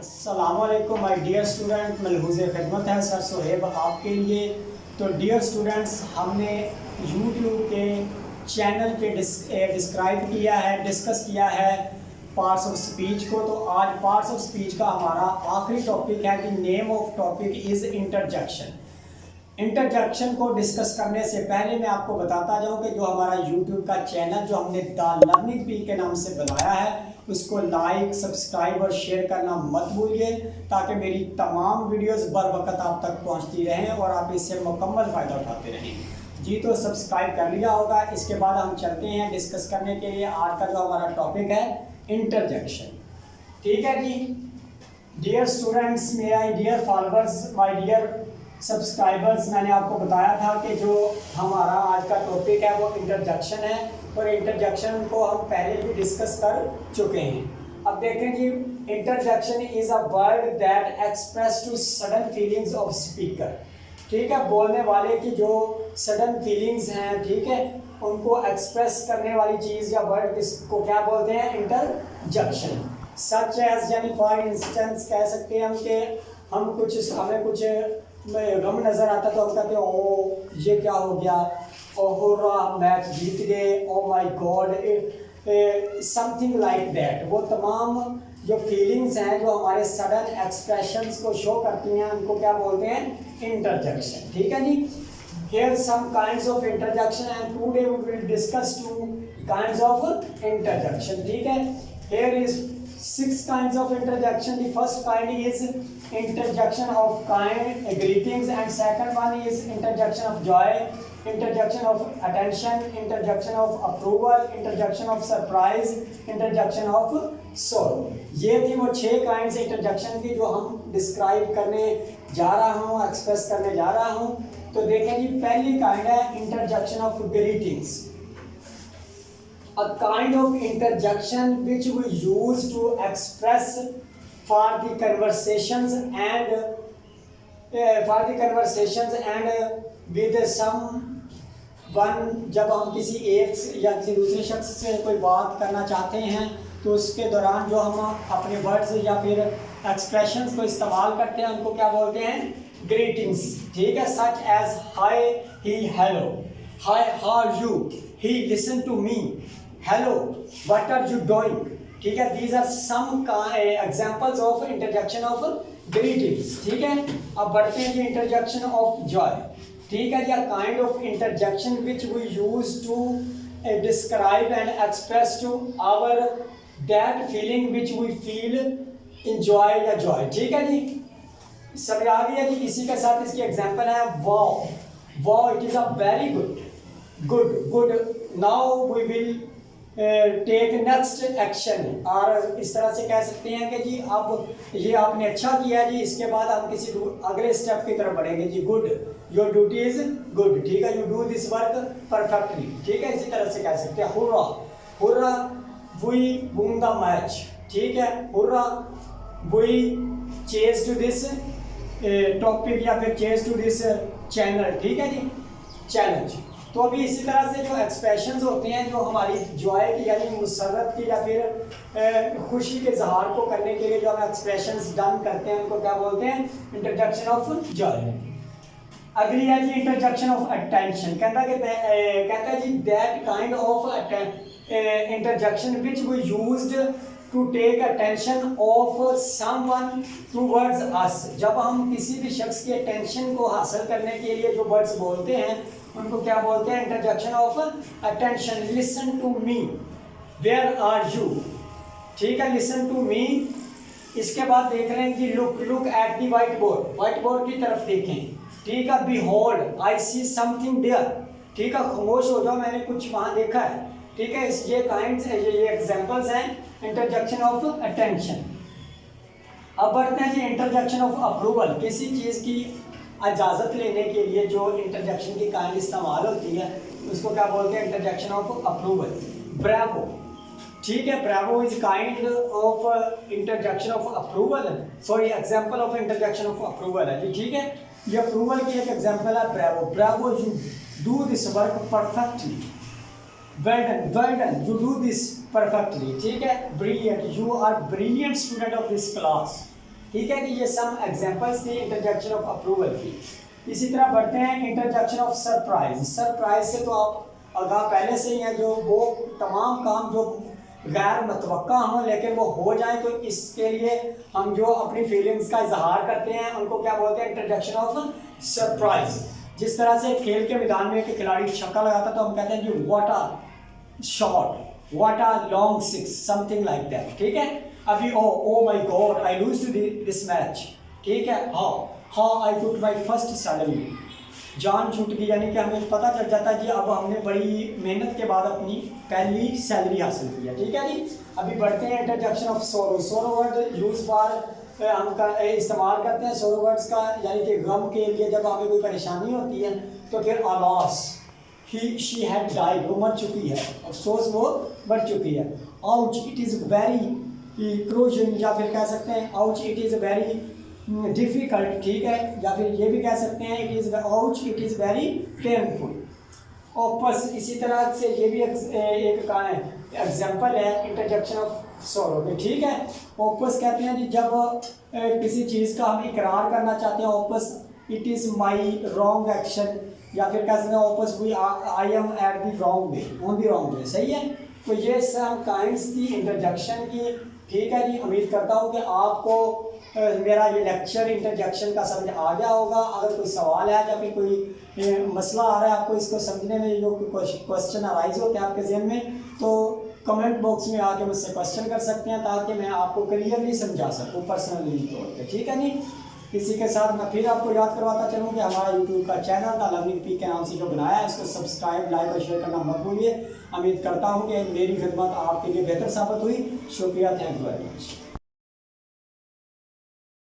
अस्सलामुअलैकुम my dear student, मलहूज़ खिदमत है सर सोहेब आपके लिए। तो डियर स्टूडेंट्स, हमने यूट्यूब के चैनल पे डिस्क्राइब किया है, डिस्कस किया है पार्ट्स ऑफ स्पीच को। तो आज पार्ट्स ऑफ स्पीच का हमारा आखिरी टॉपिक है कि name of topic is interjection. Interjection को डिस्कस करने से पहले मैं आपको बताता जाऊं कि जो हमारा यूट्यूब का चैनल जो हमने द लर्निंग बी के नाम से बनाया है, उसको लाइक, सब्सक्राइब और शेयर करना मत भूलिए, ताकि मेरी तमाम वीडियोस बर वक्त आप तक पहुंचती रहें और आप इससे मुकम्मल फ़ायदा उठाते रहें। जी, तो सब्सक्राइब कर लिया होगा। इसके बाद हम चलते हैं डिस्कस करने के लिए। आज का जो हमारा टॉपिक है इंटरजेक्शन। ठीक है जी डियर स्टूडेंट्स, मेरा dear followers, my dear subscribers, मैंने आपको बताया था कि जो हमारा आज का टॉपिक है वो इंटरजेक्शन है, और इंटरजेक्शन को हम पहले भी डिस्कस कर चुके हैं। अब देखें जी, interjection is a word that express to sudden feelings of speaker. ठीक है, बोलने वाले की जो सडन फीलिंग्स हैं, ठीक है, उनको एक्सप्रेस करने वाली चीज़ या वर्ड इसको क्या बोलते हैं? इंटरजेक्शन। सच एज, यानी फॉर इंस्टेंस कह सकते हैं हम कि हमें कुछ गम नज़र आता तो हम कहते हैं ओ ये क्या हो गया, ओहो मैच जीत गए, ओ my God, something like that. वो तमाम जो फीलिंग्स हैं जो हमारे सडन एक्सप्रेशंस को शो करती हैं, उनको क्या बोलते हैं? इंटरजेक्शन। ठीक है जी। Here some kinds of interjection and today we will discuss two kinds of interjection. ठीक है, here is 6 kinds of interjection. The first kind is interjection of kind greetings, and second one is interjection of joy, interjection of attention, interjection of approval, interjection of surprise, interjection of sorrow. ये थी वो 6 kinds interjection की जो हम describe करने जा रहा हूँ, एक्सप्रेस करने जा रहा हूँ। तो देखें जी, पहली काइंड है interjection of greetings. A kind of interjection which we use to express for the conversations and with someone। जब हम किसी एक या किसी दूसरे शख्स से कोई बात करना चाहते हैं तो उसके दौरान जो हम अपने वर्ड्स या फिर एक्सप्रेशंस को इस्तेमाल करते हैं, उनको क्या बोलते हैं? ग्रीटिंग्स। ठीक है, such as hi, hey, hello, hi, how are you, hey, listen to me, hello, what are you doing. ठीक है, these are some examples of interjection of greetings. ठीक है, अब बढ़ते हैं जी इंटरजेक्शन ऑफ जॉय। ठीक है जी, a kind of interjection which we use to describe and express to our that feeling which we feel enjoy या जॉय। ठीक है जी, समझ आ गया जी। इसी के साथ इसकी एग्जांपल है wow, wow, it is a very good, good, good, now we will take next action. और इस तरह से कह सकते हैं कि जी अब ये आपने अच्छा किया जी, इसके बाद हम किसी अगले स्टेप की तरफ बढ़ेंगे जी। Good, your duty is good. ठीक है, you do this work perfectly. ठीक है, इसी तरह से कह सकते हैं hurrah, hurrah, we won the match. ठीक है, hurrah, we chase to this topic या फिर चेज टू दिस चैनल। ठीक है जी, चैलेंज। तो अभी इसी तरह से जो एक्सप्रेशंस होते हैं जो हमारी जॉय की यानी मुसर्रत की या फिर खुशी के इजहार को करने के लिए जो हम एक्सप्रेशंस डन करते हैं, उनको क्या बोलते हैं? Interjection of joy. अगली है जी इंटरजेक्शन ऑफ अटेंशन। कहता है जी that kind of interjection which we used to take attention of someone towards us. जब हम किसी भी शख्स की अटेंशन को हासिल करने के लिए जो वर्ड्स बोलते हैं, उनको क्या बोलते हैं? Interjection of attention. Listen to me, where are you. ठीक है, लिसन टू मी। इसके बाद देख रहे हैं कि look, look at the white board, white board की तरफ देखें। ठीक है, behold, I see something there. ठीक है, खामोश हो जाओ, मैंने कुछ वहाँ देखा है। ठीक है, ये काइंड्स, ये एग्जांपल्स हैं इंटरजेक्शन ऑफ अटेंशन। अब बढ़ते हैं जी इंटरजेक्शन ऑफ अप्रूवल। किसी चीज़ की इजाज़त लेने के लिए जो इंटरजेक्शन की काइंड इस्तेमाल होती है, उसको क्या बोलते हैं? Interjection of approval. ब्रावो। ठीक है, Bravo is kind of interjection of approval, sorry example of interjection of approval है जी। ठीक है, ये अप्रूवल की एक एग्जांपल है bravo. Bravo, you do this work perfectly. Well done, well done, you do this perfectly. ठीक है, brilliant, you are brilliant student of this class. ठीक है कि ये सम एग्जांपल्स थी इंटरजेक्शन ऑफ अप्रूवल की। इसी तरह बढ़ते हैं इंटरजेक्शन ऑफ सरप्राइज। सरप्राइज से तो आप आगाह पहले से ही है, जो वो तमाम काम जो गैर मुतवक्का हों लेकिन वो हो जाए, तो इसके लिए हम जो अपनी फीलिंग्स का इजहार करते हैं उनको क्या बोलते हैं, इंटरजेक्शन ऑफ सरप्राइज। जिस तरह से खेल के मैदान में एक खिलाड़ी छक्का लगाता तो हम कहते हैं कि what a shot, what a long six, something like that. ठीक है, अभी oh my god I lose to this match. ठीक है, how I took my first salary, जान छूट गई, यानी कि हमें पता चल जाता है कि अब हमने बड़ी मेहनत के बाद अपनी पहली सैलरी हासिल की है। ठीक है जी, अभी बढ़ते हैं इंटरजेक्शन ऑफ सोरो। सोरो वर्ड यूज फॉर हम इस्तेमाल करते हैं सोरो वर्ड्स का, यानी कि गम के लिए जब हमें कोई परेशानी होती है तो फिर alas, he she had died, वो मर चुकी है, अफसोस वो मर चुकी है। Ouch it is very crucial, या फिर कह सकते हैं ouch it is very difficult. ठीक है, या फिर ये भी कह सकते हैं it is ouch it is very painful. Opus, इसी तरह से ये भी एक एग्जाम्पल है इंटरजेक्शन ऑफ सोरो पे। ठीक है, ओपस कहते हैं कि जब किसी चीज़ का हम इकरार करना चाहते हैं, oops it is my wrong action, या फिर कह सकते हैं oops we I am at the wrong way, on the wrong way. सही है, तो ये सब काइंड्स थी इंटरजेक्शन की। ठीक है जी, उम्मीद करता हूँ कि आपको मेरा ये लेक्चर इंटरजेक्शन का समझ आ गया होगा। अगर कोई सवाल है या फिर कोई मसला आ रहा है आपको इसको समझने में, जो क्वेश्चन अराइज होते हैं आपके जहन में, तो कमेंट बॉक्स में आके मुझसे क्वेश्चन कर सकते हैं ताकि मैं आपको क्लियरली समझा सकूँ पर्सनली तौर पर। ठीक है जी, इसी के साथ मैं फिर आपको याद करवाता चलूँ कि हमारा यूट्यूब का चैनल द लर्निंग पीक के नाम से जो बनाया है, इसको सब्सक्राइब, लाइक और शेयर करना मत भूलिए। उम्मीद करता हूँ कि मेरी खिदमत आपके लिए बेहतर साबित हुई। शुक्रिया, थैंक यू वेरी मच।